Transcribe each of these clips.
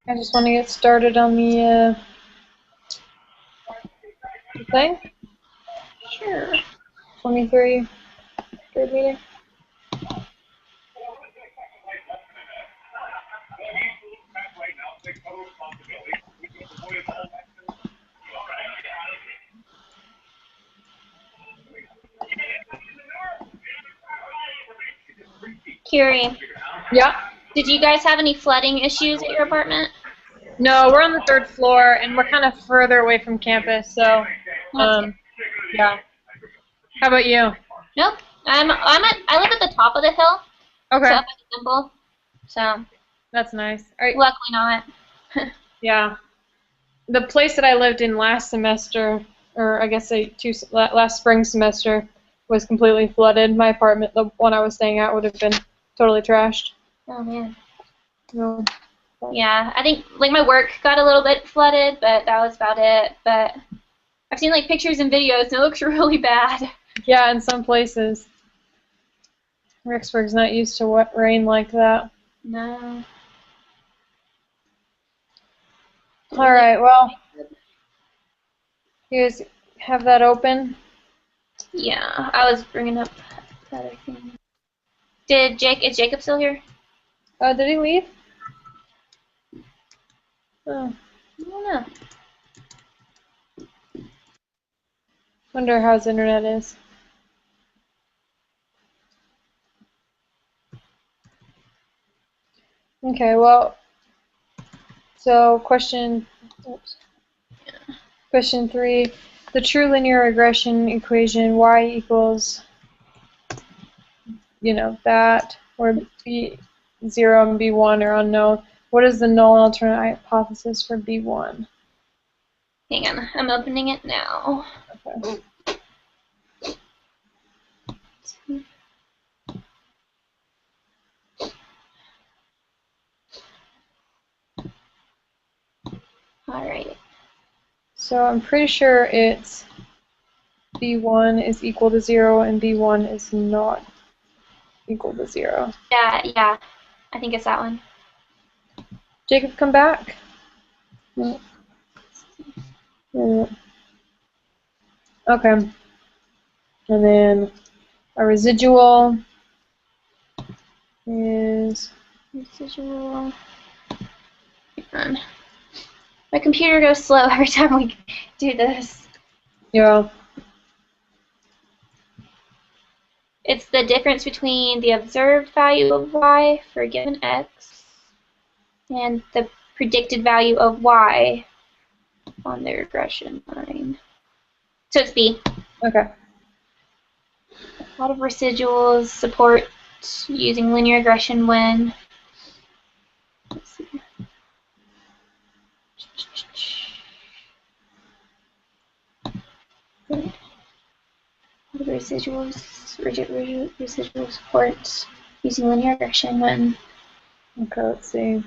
I just want to get started on the thing. Sure. 23, third meeting. Curie, Yeah. did you guys have any flooding issues at your apartment? No, we're on the 3rd floor, and we're kind of further away from campus, so, yeah. How about you? Nope. I live at the top of the hill. Okay. So up at the temple. So. That's nice. All right. Luckily not. Yeah. The place that I lived in last semester, or I guess last spring semester, was completely flooded. My apartment, the one I was staying at, would have been totally trashed. Oh man. No. Yeah, I think like my work got a little bit flooded, but that was about it. But I've seen like pictures and videos, and it looks really bad. Yeah, in some places. Rexburg's not used to wet rain like that. No. All right, well, you guys have that open? Yeah, I was bringing up that other thing. Is Jacob still here? Did he leave? Oh. I don't know. Wonder how his internet is. Okay, well, so question 3, the true linear regression equation y equals, that, where B0 and B1 are unknown. What is the null alternate hypothesis for B1? Hang on, I'm opening it now. Okay. Alright. So I'm pretty sure it's B1 is equal to 0 and B1 is not equal to 0. Yeah, I think it's that one. Jacob, come back. No. Yeah. Okay. And then a residual is... Residual. Hang on. My computer goes slow every time we do this. Yeah. It's the difference between the observed value of y for a given x and the predicted value of y on the regression line. So it's B. Okay. A lot of residuals support using linear regression when... Let's see. Residual support using linear regression when... Okay, let's see.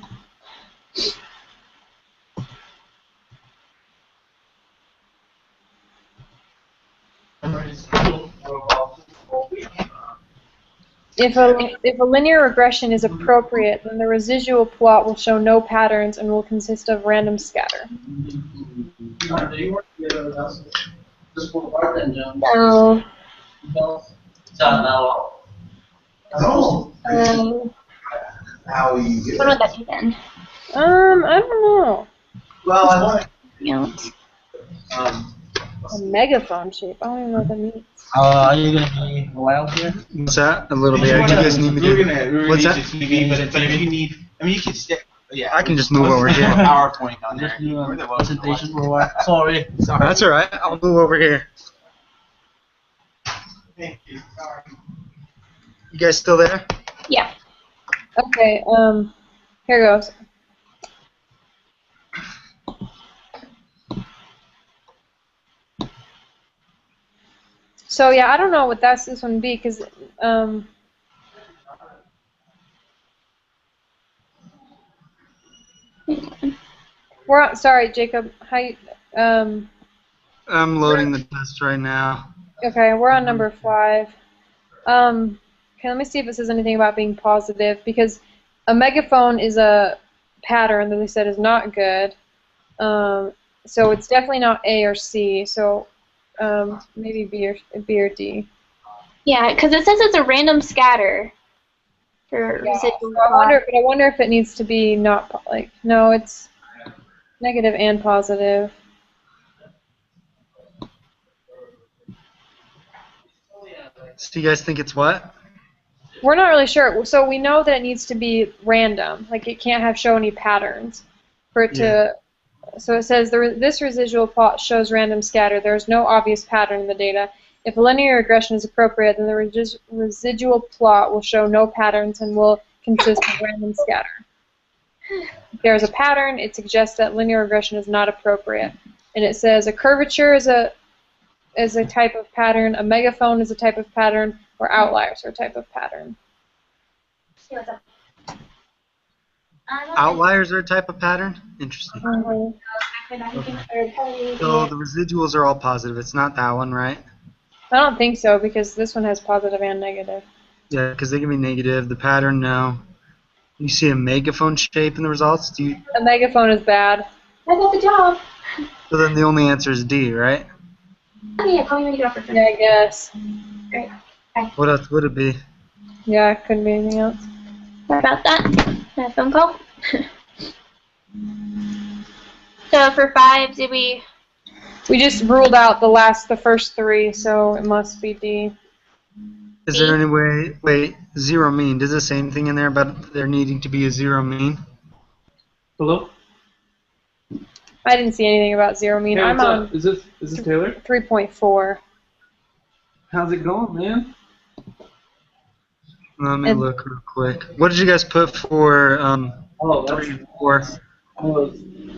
If a linear regression is appropriate, then the residual plot will show no patterns and will consist of random scatter. So... How you get what would that be then? I don't know. Well, I want A megaphone shape. I don't even know what that means. Are you going to be a while here? What's that? A little bit. You guys need me to. What's that? But if you need, I mean, you can stay. Yeah, I can just move over here. PowerPoint on there. Just do a presentation for a while. Sorry. That's all right. I'll move over here. Thank you. Sorry. You guys still there? Yeah. Okay, here goes. So yeah, I don't know what this one would be, because sorry, Jacob. Hi. I'm loading the test right now. Okay, we're on number 5. Okay, let me see if it says anything about being positive, because a megaphone is a pattern that they said is not good. So it's definitely not A or C. So maybe B or D. Yeah, because it says it's a random scatter for residual So I plot. wonder if it needs to be not like no, it's negative and positive. So you guys think it's what? We're not really sure. So we know that it needs to be random. Like it can't show any patterns for it to. So it says this residual plot shows random scatter. There is no obvious pattern in the data. If a linear regression is appropriate, then the residual plot will show no patterns and will consist of random scatter. If there is a pattern, it suggests that linear regression is not appropriate. And it says a curvature is a type of pattern, a megaphone is a type of pattern, or outliers are a type of pattern. See what's up. Outliers are a type of pattern? Interesting. Mm-hmm. So the residuals are all positive. It's not that one, right? I don't think so because this one has positive and negative. Yeah, because they can be negative. The pattern, no. You see a megaphone shape in the results? A megaphone is bad. I got the job. So then the only answer is D, right? Okay, yeah, call me when you get off the phone. Yeah, I guess. Great. Bye. What else would it be? Yeah, it couldn't be anything else. Sorry about that. A phone call. So for 5, did we? We just ruled out the first 3, so it must be D. Is there any way, wait, zero mean, does the same thing in there about there needing to be a zero mean? Hello? I didn't see anything about zero mean. Hey, I'm what's on up? Is this Taylor? 3.4. How's it going, man? Let me look real quick. What did you guys put for Oh, 3 and 4?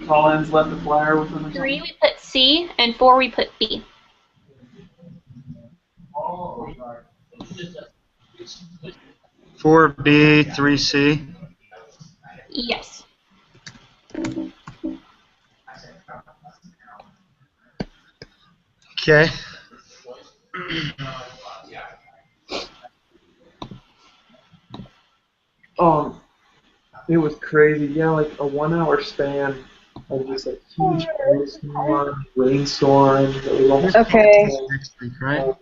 Collins left a flyer with him or 3 something? we put C, and 4 we put B. 4B, 3C. Yes. Okay. It was crazy. Yeah, like a 1 hour span of just a huge snowstorm, rainstorm. It was almost Okay. Next week, right?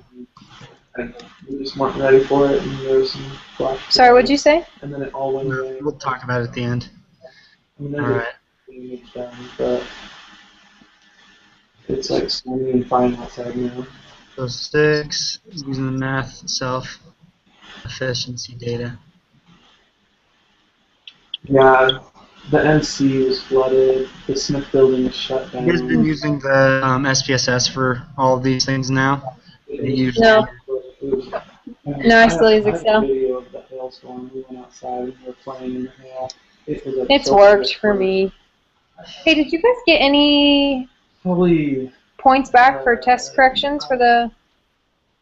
and we just weren't ready for it, and there was some flash. Sorry, what'd you say? And then it all went away. We'll talk about it at the end. I mean, All there's right. a down, but it's like sunny and fine outside now. So 6, using the math self-efficiency data. Yeah, the MC was flooded. The Smith building was shut down. You guys been using the SPSS for all of these things now? No. No, I still use I have Excel. a video of the hailstorm. We went outside and we were playing in the hail. It's worked for me. Hey, did you guys get any Probably. points back for test corrections for the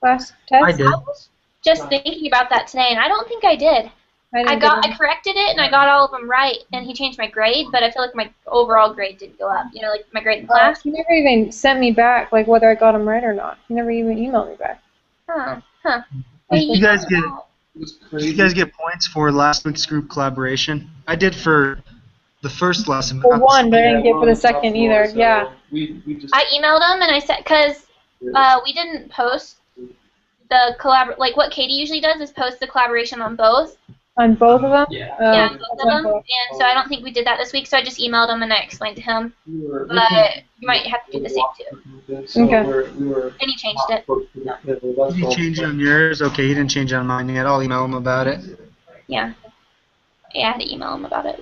last test? I did. I was just thinking about that today, and I don't think I did. I I didn't corrected it, and I got all of them right, and he changed my grade, but I feel like my overall grade didn't go up. You know, like my grade in class. He never even sent me back, like whether I got them right or not. He never even emailed me back. Huh. Did you guys get It was Did crazy. you guys get points for last week's group collaboration? I did for the first lesson. For not the one, but I didn't Yeah, get for the second either. so Yeah. We just. I emailed him, and I said, because we didn't post the like what Katie usually does is post the collaboration on both. On both of them? Yeah. Yeah, Oh, both of them. And so I don't think we did that this week, so I just emailed him and I explained to him. But you might have to do the same too. So Okay. we were And he changed it. Did he change it on yours? Okay, he didn't change it on mine yet. I'll email him about it. Yeah. Yeah, I had to email him about it.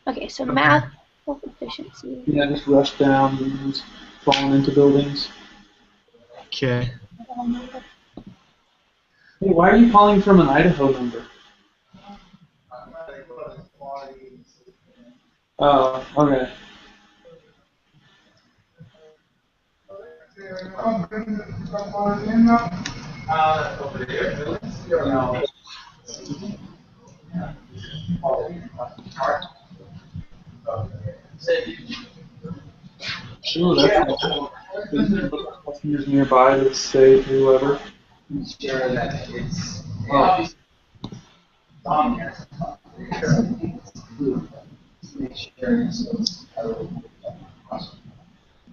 Okay, so math efficiency. Yeah, just rushed down and was falling into buildings. Okay. Hey, why are you calling from an Idaho number? Oh, okay. Ooh, that's nice. Customers nearby to say to whoever. Oh.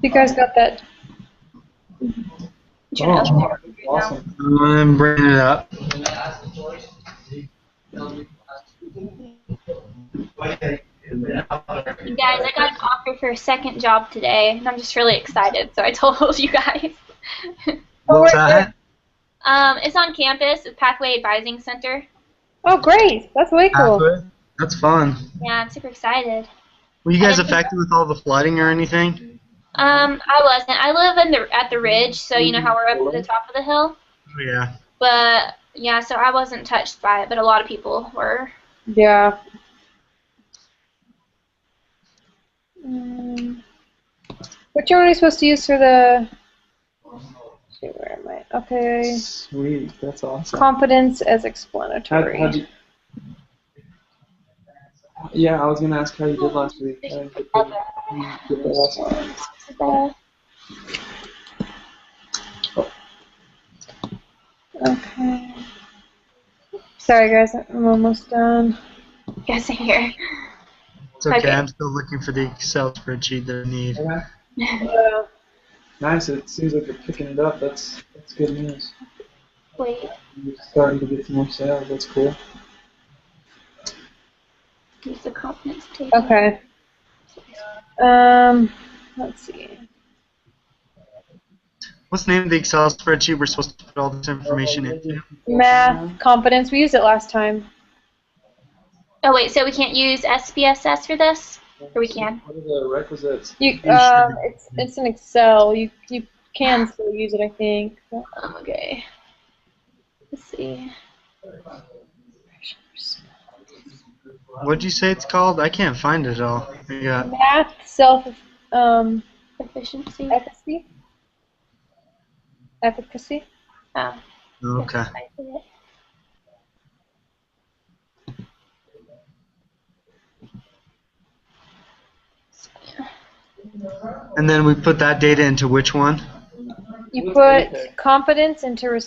You guys got that? Oh, awesome. I'm bringing it up. You guys, I got an offer for a second job today, and I'm just really excited, so I told you guys. What's that? It's on campus, the Pathway Advising Center. Oh, great. That's way cool. That's fun. Yeah, I'm super excited. Were you guys affected with all the flooding or anything? I wasn't. I live at the ridge, so you know how we're up at the top of the hill? Oh, yeah. But, yeah, so I wasn't touched by it, but a lot of people were. Yeah. Which one are we supposed to use for the... Shoot, where am I? Okay. Sweet, that's awesome. Confidence as explanatory. How'd you, yeah, I was gonna ask how you did last week. Okay. Sorry, guys. I'm almost done. Yes, here. It's okay. I'm still looking for the Excel spreadsheet that I need. Yeah. Nice. It seems like you're picking it up. That's good news. Wait. You're starting to get some more sales. That's cool. Use the confidence table. Okay. Let's see. What's the name of the Excel spreadsheet we're supposed to put all this information into? Math confidence. We used it last time. Oh wait, so we can't use SPSS for this, or we can? What are the requisites? It's an Excel. You can still use it, I think. Okay. Let's see. What'd you say it's called? I can't find it all. Yeah. Math self Efficiency. Efficacy. Oh. Okay. And then we put that data into which one? You put confidence into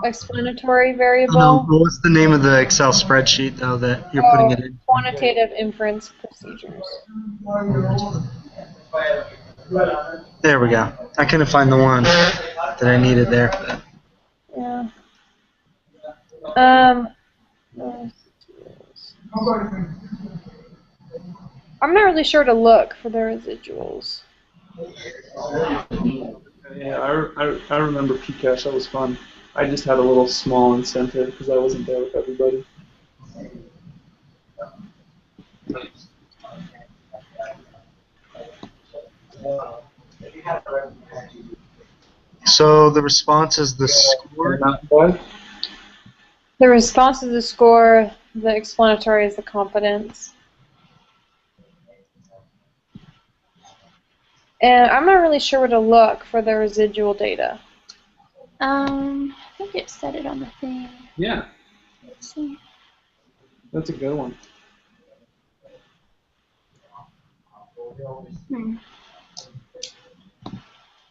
explanatory variable. No, what's the name of the Excel spreadsheet though that you're putting it in? Quantitative inference procedures. There we go. I couldn't find the one that I needed there. Yeah. I'm not really sure to look for the residuals. Yeah, I remember Pcash. That was fun. I just had a little small incentive because I wasn't there with everybody. So the response is the score. The response is the score. The explanatory is the confidence. And I'm not really sure where to look for the residual data. I think it said it on the thing. Yeah. Let's see. That's a good one.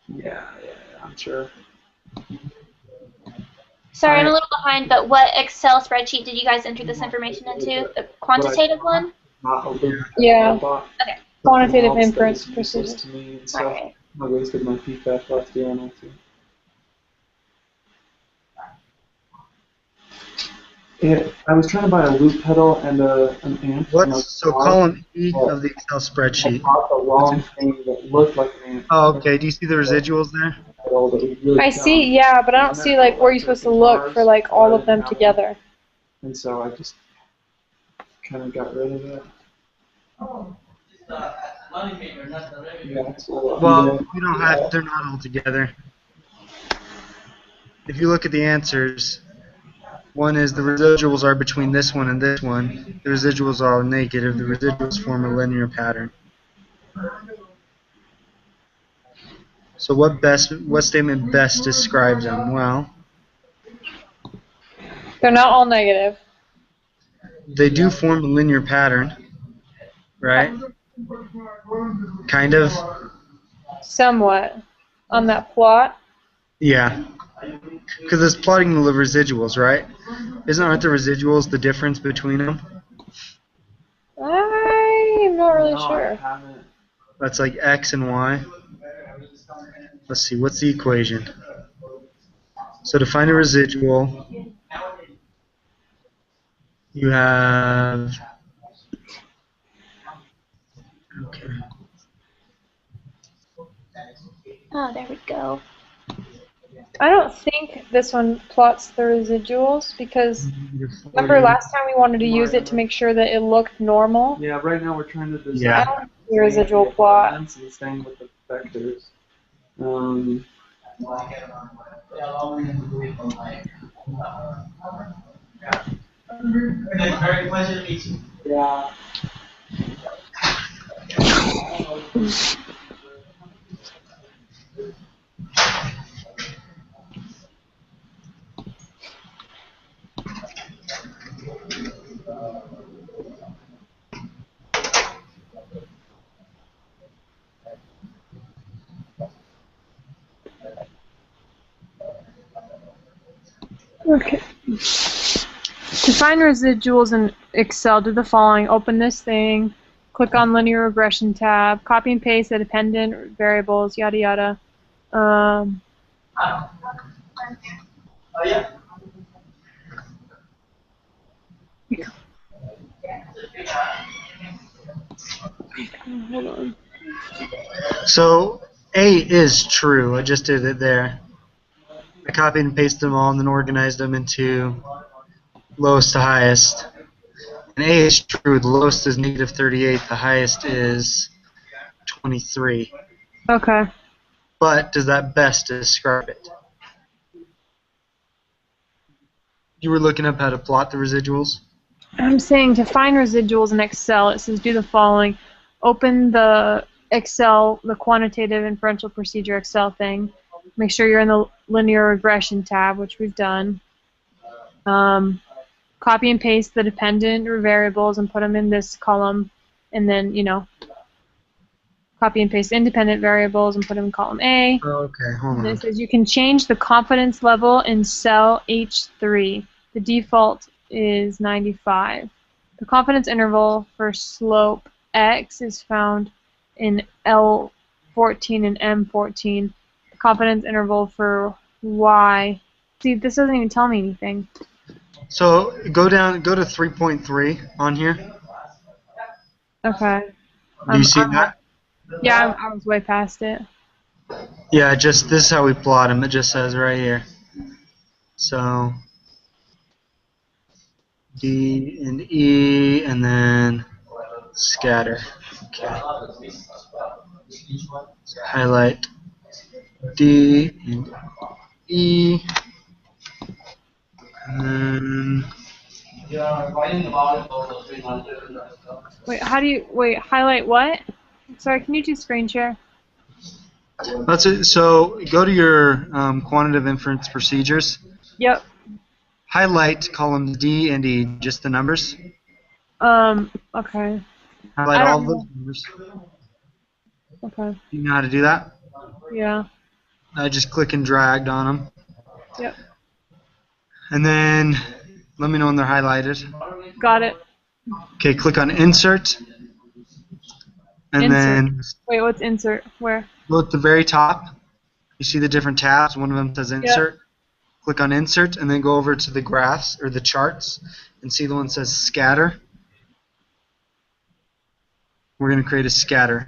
Yeah, I'm sure. Sorry, I'm a little behind, but what Excel spreadsheet did you guys enter this information into? The quantitative one? Yeah. Okay. Quantitative inference procedures. Alright. I wasted my Pcash last year on that too. I was trying to buy a loop pedal and an amp. So column E of the Excel spreadsheet. I bought the wrong thing that looked like an amp. Oh, okay. Do you see the residuals there? I see, yeah, but I don't see like where you're supposed to look for like all of them together. And so I just kind of got rid of it. Well, you don't have. They're not all together. If you look at the answers, one is the residuals are between this one and this one. The residuals are negative. The residuals form a linear pattern. So what statement best describes them? Well, They're not all negative. they do form a linear pattern, right? Kind of. Somewhat. On that plot. Yeah. Because it's plotting the residuals, right? Aren't the residuals the difference between them? I'm not really No, I sure. haven't. That's like x and y. Let's see, what's the equation? So to find a residual, you have, okay. Oh, there we go. I don't think this one plots the residuals because remember last time we wanted to use it to make sure that it looked normal? Yeah, right now we're trying to I Yeah. decide don't see a residual plot. and same with the vectors. Very pleasure to meet you. Yeah. Okay. To find residuals in Excel, do the following. Open this thing, click on Linear Regression tab, copy and paste the dependent variables, yada yada. Oh, yeah. Hold on. So A is true. I just did it there. I copied and pasted them all and then organized them into lowest to highest. And A is true. The lowest is negative 38. The highest is 23. Okay. But does that best describe it? You were looking up how to plot the residuals? I'm saying to find residuals in Excel, it says do the following. Open the Excel, the quantitative inferential procedure Excel thing. Make sure you're in the linear regression tab, which we've done. Copy and paste the dependent variables and put them in this column. And then, copy and paste independent variables and put them in column A. Okay, hold And on. it says you can change the confidence level in cell H3. The default is 95. The confidence interval for slope X is found in L14 and M14. The confidence interval for Y. See, this doesn't even tell me anything. So go to 3.3 on here. Okay. Do you see that? Yeah, I was way past it. Yeah, this is how we plot them. It just says right here. So D and E and then scatter. Okay. So highlight D and E. And then Wait, highlight what? Sorry, can you do screen share? that's it. So go to your quantitative inference procedures. Yep. Highlight columns D and E, just the numbers. Okay. Highlight I don't all of know. those numbers. Okay. Do you know how to do that? Yeah. I just click and drag on them. Yep. And then let me know when they're highlighted. Got it. Okay, click on Insert. And Insert. then Wait, what's insert? Where? go at the very top. You see the different tabs. One of them says Insert. Click on Insert and then go over to the graphs or the charts and see the one that says Scatter. We're going to create a scatter.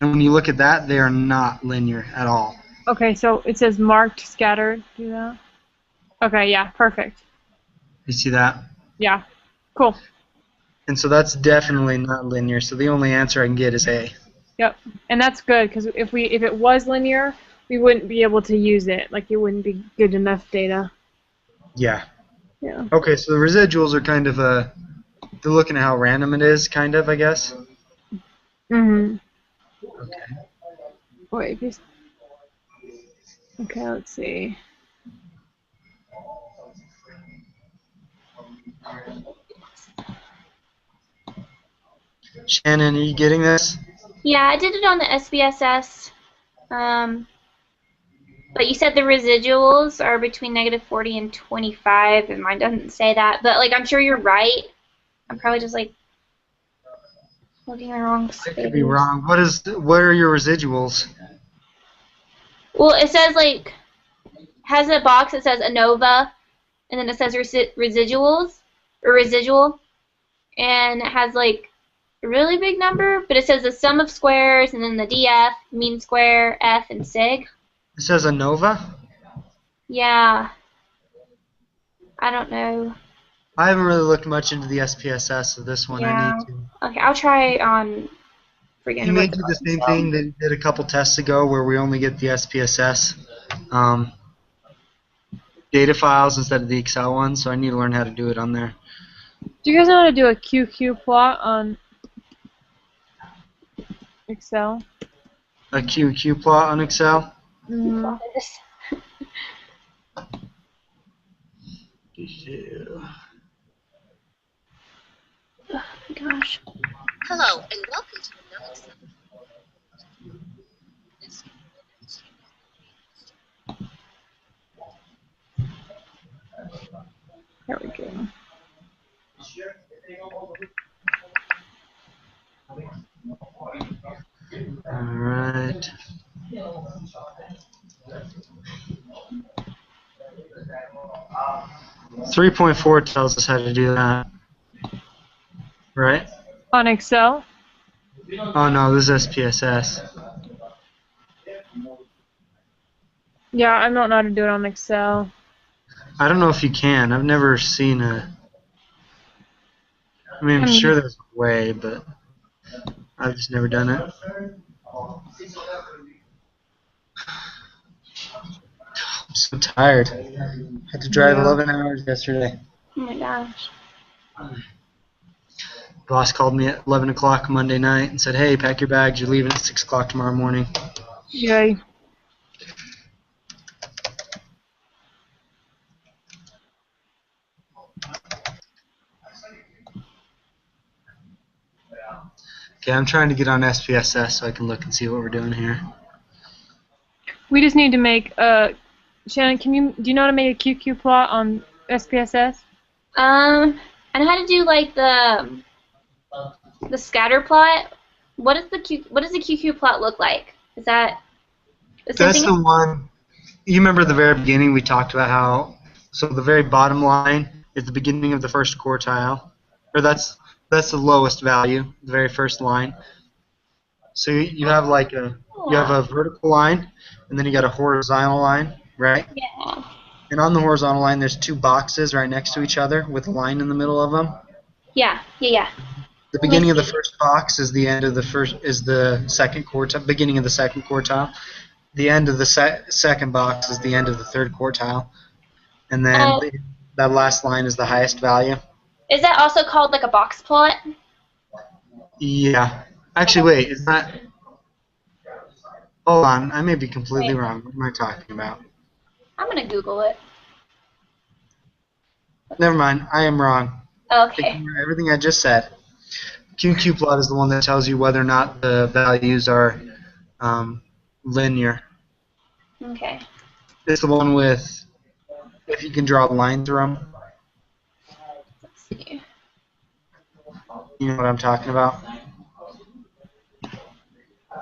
And when you look at that, they are not linear at all. Okay, so it says marked scattered. Do that. Okay, yeah, perfect. You see that? Yeah. Cool. And so that's definitely not linear. So the only answer I can get is A. Yep. And that's good because if it was linear, we wouldn't be able to use it. Like it wouldn't be good enough data. Yeah. Yeah. Okay, so the residuals are kind of they're looking at how random it is, kind of, I guess. Mhm. Okay. Wait. Okay, let's see. Shannon, are you getting this? Yeah, I did it on the SPSS. But you said the residuals are between negative 40 and 25, and mine doesn't say that. But like, I'm sure you're right. I'm probably just like Looking in the wrong I space. could be wrong. What are your residuals? Well, it says like has a box that says ANOVA, and then it says residuals or residual, and it has like a really big number, but it says the sum of squares, and then the DF, mean square, F, and sig. It says ANOVA? Yeah. I don't know. I haven't really looked much into the SPSS of this one. I Yeah. need to. Okay, I'll try on. Forget You may about do the same thing that you did a couple tests ago where we only get the SPSS data files instead of the Excel ones, so I need to learn how to do it on there. Do you guys know how to do a QQ plot on Excel? A QQ plot on Excel? Mm. Oh my gosh. Hello, and welcome to the Math. There we go. Alright. .4 tells us how to do that. Right? On Excel? Oh no, this is SPSS. Yeah, I don't know how to do it on Excel. I don't know if you can. I've never seen a... I mean, I'm sure there's a way, but I've just never done it. I'm so tired. Had to drive 11 hours yesterday. Oh my gosh. Boss called me at 11 o'clock Monday night and said, hey, pack your bags. You're leaving at 6 o'clock tomorrow morning. Yay. Okay, I'm trying to get on SPSS so I can look and see what we're doing here. We just need to make Shannon, do you know how to make a QQ plot on SPSS? I know how to do like the scatter plot. What does the QQ plot look like? Is that the same That's thing? the one. You remember at the very beginning we talked about how, so the very bottom line is the beginning of the first quartile, or that's the lowest value, the very first line. So you have like you have a vertical line, and then you got a horizontal line, right? Yeah. And on the horizontal line, there's two boxes right next to each other with a line in the middle of them. Yeah. The beginning of the first box is the end of the second quartile. Beginning of the second quartile. The end of the second box is the end of the third quartile, and then that last line is the highest value. Is that also called like a box plot? Yeah. Actually, wait. Is that? Hold on. I may be completely wrong. What am I talking about? I'm gonna Google it. Never mind. I am wrong. Okay. Ignore everything I just said. QQ plot is the one that tells you whether or not the values are linear. Okay. It's the one with, if you can draw a line through them. Let's see. You know what I'm talking about?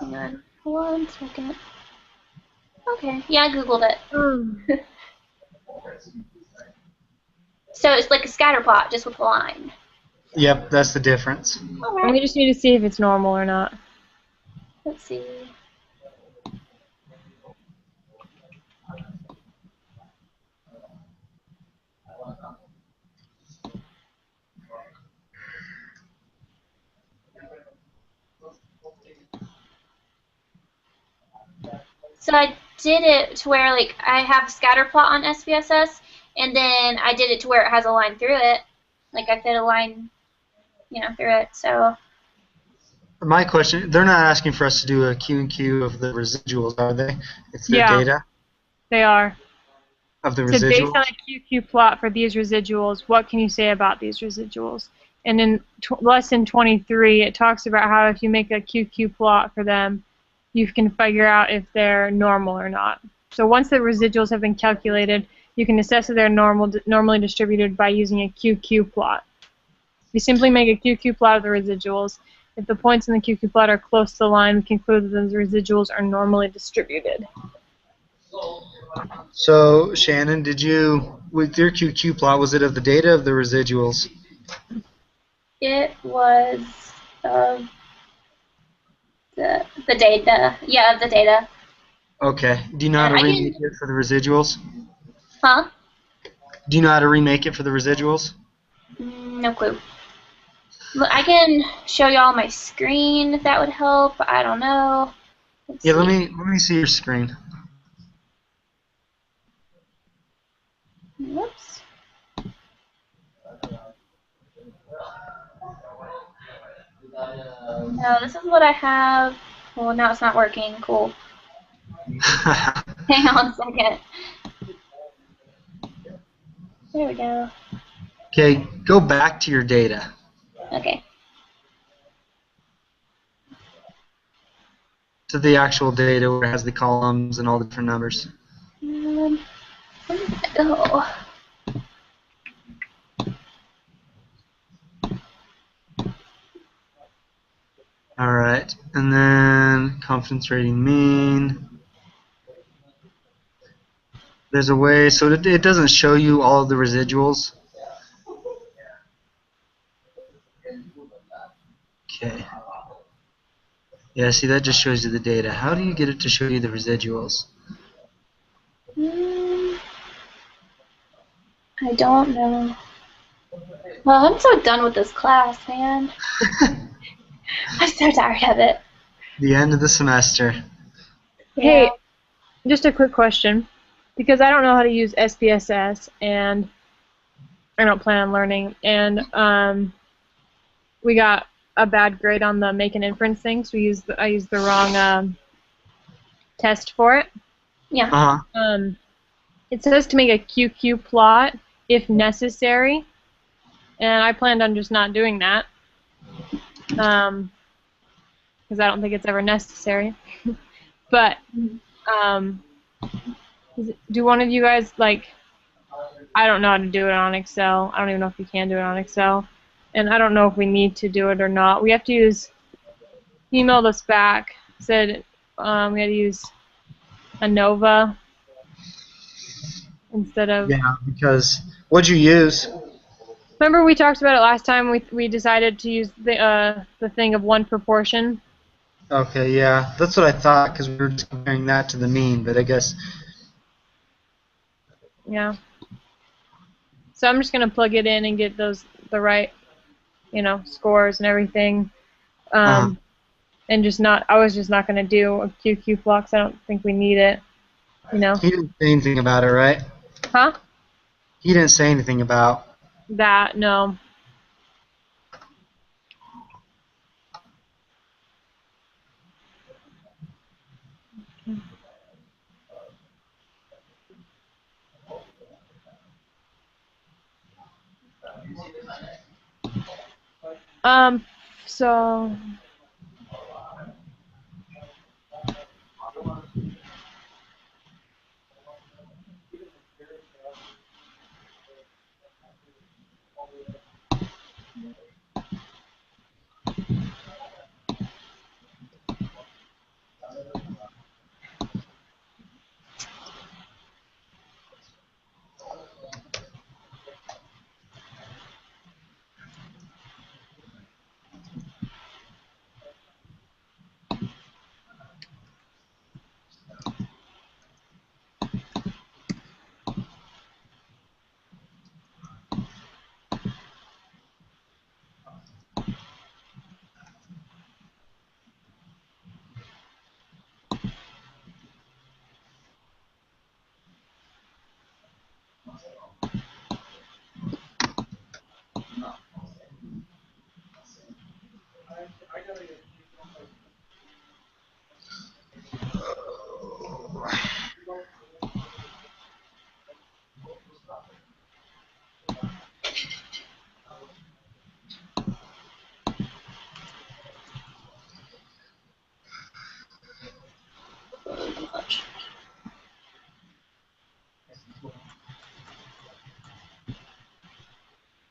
Hang on. One second. Okay. Yeah, I Googled it. So it's like a scatter plot, just with a line. Yep, that's the difference. And we just need to see if it's normal or not. Let's see. So I did it to where like I have a scatter plot on SPSS, and then I did it to where it has a line through it. Like I fit a line, through it. So. My question, they're not asking for us to do a Q&Q of the residuals, are they? It's their data They are. of the So residuals? based on a QQ plot for these residuals, what can you say about these residuals? And in lesson 23, it talks about how if you make a QQ plot for them, you can figure out if they're normal or not. So once the residuals have been calculated, you can assess if they're normally distributed by using a QQ plot. You simply make a QQ plot of the residuals. If the points in the QQ plot are close to the line, we conclude that the residuals are normally distributed. So, Shannon, with your QQ plot, was it of the data or of the residuals? It was of the data. Yeah, of the data. Okay. Do you know how to remake it for the residuals? Huh? Do you know how to remake it for the residuals? No clue. Look, I can show y'all my screen if that would help. I don't know. Let's Yeah, see. let me see your screen. Whoops. No, this is what I have. Well, now it's not working. Cool. Hang on a second. There we go. Okay, go back to your data. Okay. To the actual data where it has the columns and all the different numbers. Where did it go? Alright, and then confidence rating mean. There's a way, so it doesn't show you all of the residuals. Okay. Yeah, see, that just shows you the data. How do you get it to show you the residuals? I don't know. Well, I'm so done with this class, man. I'm so tired of it. The end of the semester. Hey, Yeah. just a quick question. Because I don't know how to use SPSS, and I don't plan on learning, and we got a bad grade on the make an inference thing, so I used the wrong test for it. Yeah. Uh-huh. It says to make a QQ plot if necessary, and I planned on just not doing that, because I don't think it's ever necessary. But do one of you guys, like, I don't know how to do it on Excel. I don't even know if you can do it on Excel, and I don't know if we need to do it or not. We have to use. He emailed us back, said we had to use ANOVA instead of. Yeah, because what'd you use? Remember we talked about it last time. We decided to use the thing of one proportion. Okay, yeah, that's what I thought because we were just comparing that to the mean, but I guess. Yeah. So I'm just gonna plug it in and get the right, scores and everything. And just not. I was just not gonna do a QQ plot 'cause I don't think we need it. He didn't say anything about it, right? Huh? He didn't say anything about. That no. So.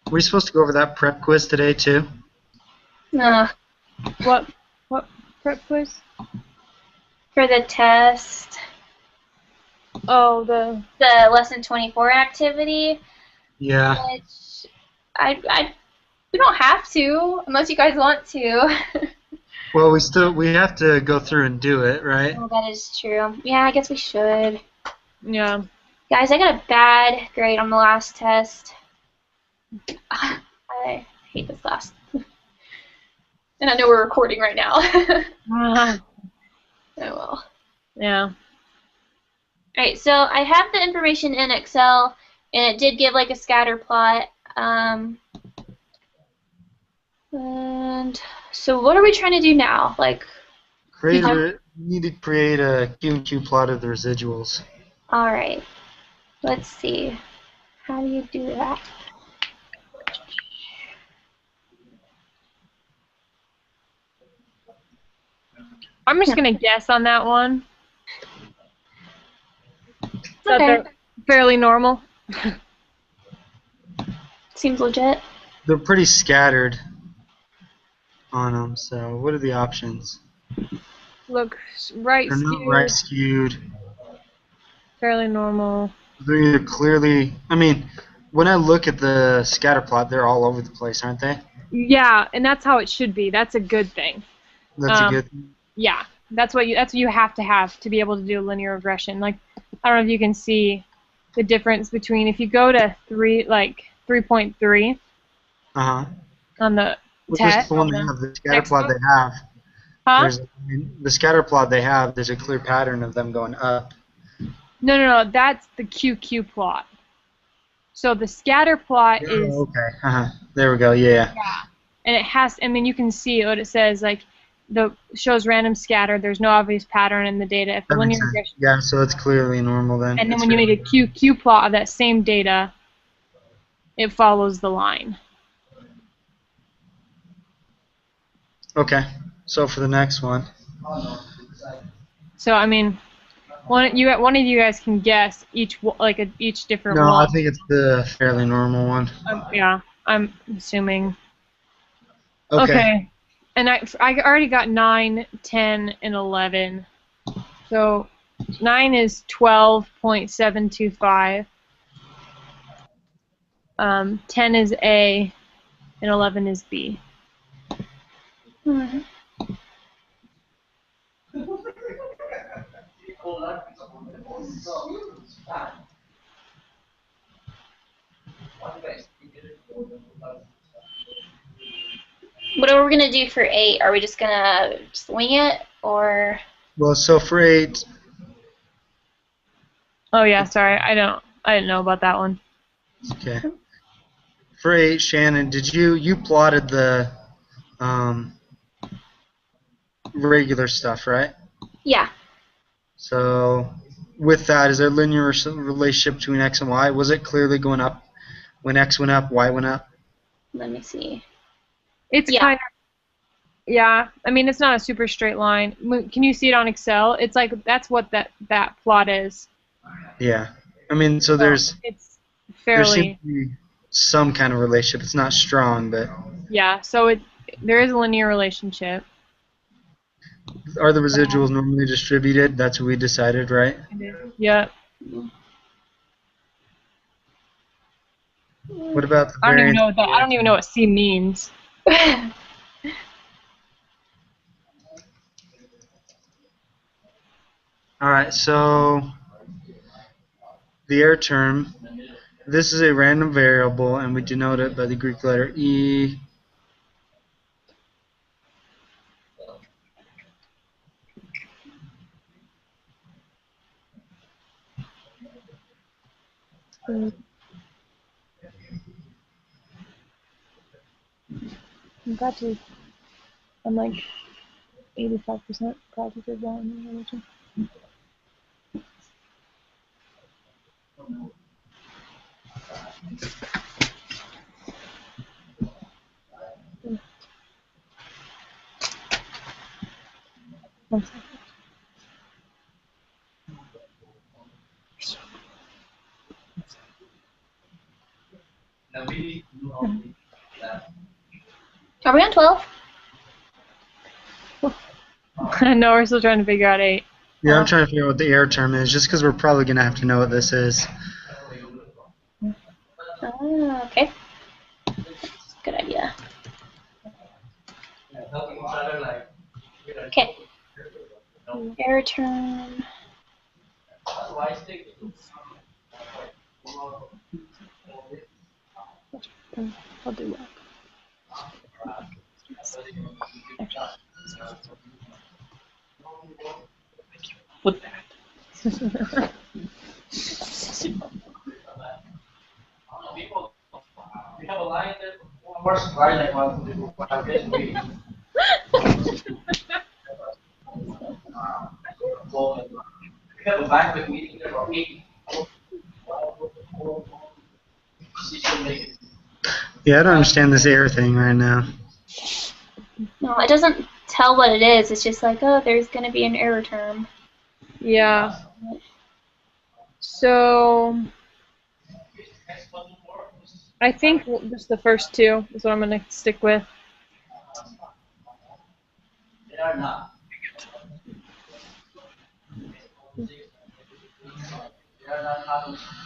Were we supposed to go over that prep quiz today too? Ugh. What prep quiz? For the test, Oh, the the lesson 24 activity, Yeah. which we don't have to unless you guys want to. Well, we have to go through and do it, right? Oh, that is true. Yeah, I guess we should. yeah. Guys, I got a bad grade on the last test. I hate this class. And I know we're recording right now. Ah, Oh well. yeah. Alright, so I have the information in Excel, and it did give like a scatter plot. And so what are we trying to do now? Like, You need to create a Q and Q plot of the residuals. alright, let's see. How do you do that? I'm just gonna guess on that one. That Okay. they're fairly normal. Seems legit. They're pretty scattered on them. So what are the options? Look, right They're not skewed, right skewed. fairly normal. They're either clearly. I mean, when I look at the scatter plot, they're all over the place, aren't they? Yeah, and that's how it should be. That's a good thing. That's a good. Yeah, that's what you have to be able to do linear regression. Like, I don't know if you can see the difference between if you go to 3.3 Uh huh. on the Which test. is the one they have. The scatter Next plot one? they have. Huh? The scatter plot they have. There's a clear pattern of them going up. No, that's the QQ plot. So the scatter plot is, Oh, okay. There we go. Yeah. and it has, I mean, you can see what it says, like, shows random scatter, there's no obvious pattern in the data. If the That makes linear sense. regression, Yeah, so it's clearly normal then. and then It's when you fair. make a QQ plot of that same data, it follows the line. Okay. So for the next one. So I mean, one of you guys can guess each different No, I one. think it's the fairly normal one. Yeah, I'm assuming. Okay. Okay. And I already got 9, 10, and 11. So 9 is 12.725. 10 is A, and 11 is B. What are we gonna do for 8? Are we just gonna swing it, or? Well, so for 8, Oh yeah, sorry, I didn't know about that one. okay. For 8, Shannon, did you plotted the regular stuff, right? Yeah. So with that, is there a linear relationship between x and y? Was it clearly going up when x went up, y went up? Let me see. It's Yeah. kind of, yeah. I mean, it's not a super straight line. Can you see it on Excel? It's like that's what that plot is. Yeah. I mean, so there's It's there seems fairly, to be some kind of relationship. It's not strong, but yeah. So there is a linear relationship. are the residuals normally distributed? That's what we decided, right? Yeah. What about the I don't even variance? know what that. I don't even know what C means. All right, so the error term, this is a random variable, and we denote it by the Greek letter E. I'm like 85% positive on religion. One second. Are we on 12? No, we're still trying to figure out 8. Yeah, I'm trying to figure out what the error term is, just because we're probably going to have to know what this is. Okay. That's a good idea. Okay. Error term. I'll do that. With that. Yeah, I don't understand this error thing right now. No, it doesn't tell what it is. It's just like, oh, there's going to be an error term. Yeah. So I think just the first 2 is what I'm going to stick with.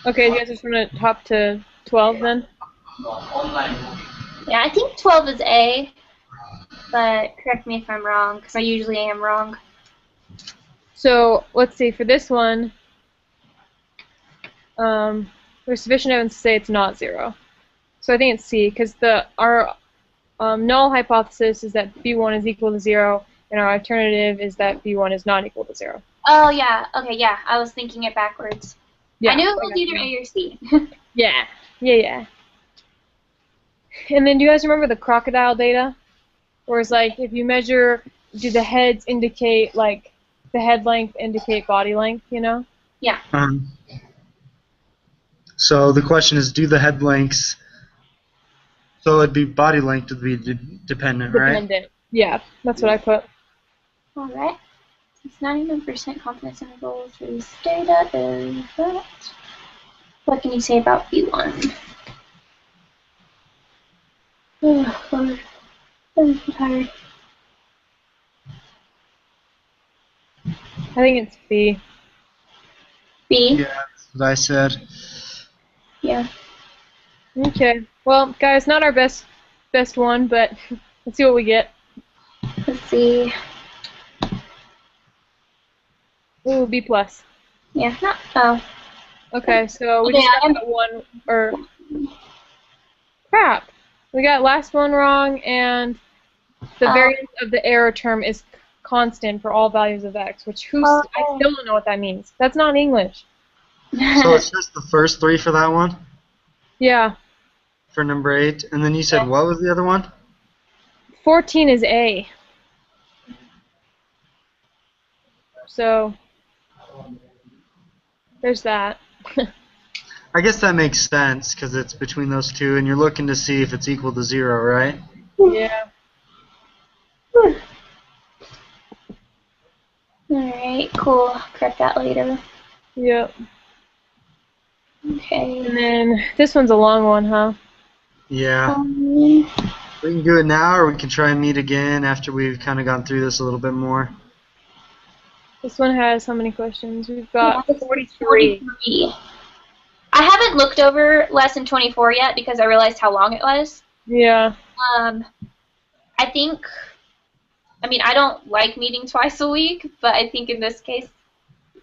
Okay, you guys just want to top to 12 then? Yeah, I think 12 is A, but correct me if I'm wrong, because I usually am wrong. So let's see, for this one, there's sufficient evidence to say it's not 0. So I think it's C, because our null hypothesis is that B1 is equal to 0, and our alternative is that B1 is not equal to 0. Oh, yeah. Okay, yeah. I was thinking it backwards. Yeah, I knew it was either A or C. Yeah. And then do you guys remember the crocodile data? Where it's like, if you measure, do the heads indicate, like, the head length indicate body length, you know? Yeah. So the question is, do the head lengths, so it'd be body length would be dependent, right? Dependent. Yeah, that's what I put. All right. It's 99% confidence interval for this data is that. What can you say about B1? Oh, Lord. I'm so tired. I think it's B. B? Yeah, that's what I said. Yeah. Okay. Well, guys, not our best one, but let's see what we get. Let's see. Ooh, B plus. Yeah, not. Oh. Okay, so we Okay, just got that one, or crap. We got last one wrong, and the variance of the error term is constant for all values of x, which I still don't know what that means. That's not English. So it's just the first 3 for that one? Yeah. For number 8, and then you said what was the other one? 14 is A. So there's that. I guess that makes sense, because it's between those 2, and you're looking to see if it's equal to 0, right? Yeah. Alright, cool. Correct that later. Yep. Okay. And then this one's a long one, huh? Yeah. We can do it now, or we can try and meet again after we've kind of gone through this a little bit more. This one has how many questions? We've got 43. 43. I haven't looked over lesson 24 yet because I realized how long it was. Yeah. I think, I mean, I don't like meeting twice a week, but I think in this case,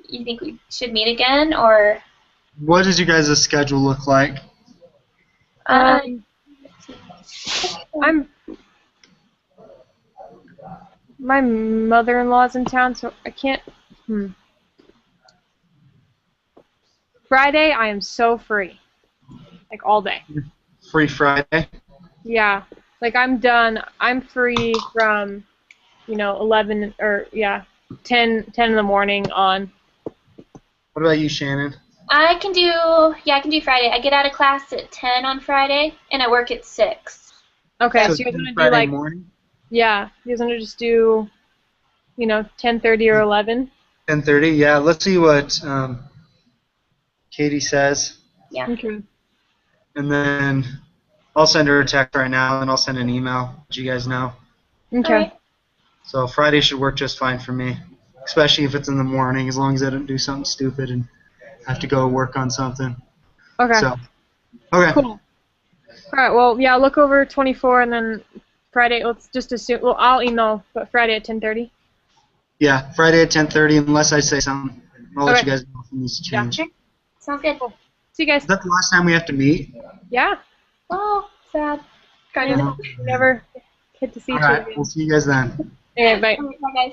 you think we should meet again, or? What does you guys' schedule look like? My mother-in-law's in town, so I can't. Friday, I am so free, like all day. Free Friday? Yeah, like I'm done. I'm free from, 11 or 10 in the morning on. What about you, Shannon? I can do Friday. I get out of class at 10 on Friday, and I work at 6. Okay, So so you're gonna Friday do like morning? Yeah, you're gonna just do 10:30 or 11. 10:30. Yeah. Let's see what Katie says, Yeah. Okay. and then I'll send her a text right now, and I'll send an email. Let you guys know. Okay. Alright. So Friday should work just fine for me, especially if it's in the morning, as long as I don't do something stupid and have to go work on something. Okay. So, okay. Cool. All right. Well, yeah. Look over 24, and then Friday. Let's just assume. Well, I'll email, but Friday at 10:30. Yeah, Friday at 10:30, unless I say something. I'll let Okay. you guys know if it needs to Yeah. change. Sounds good. See you guys. Is that the last time we have to meet? Yeah. Oh, sad. Kind of. Oh. Never get to see All each other right, again. we'll see you guys then. Okay. Bye. Bye, guys.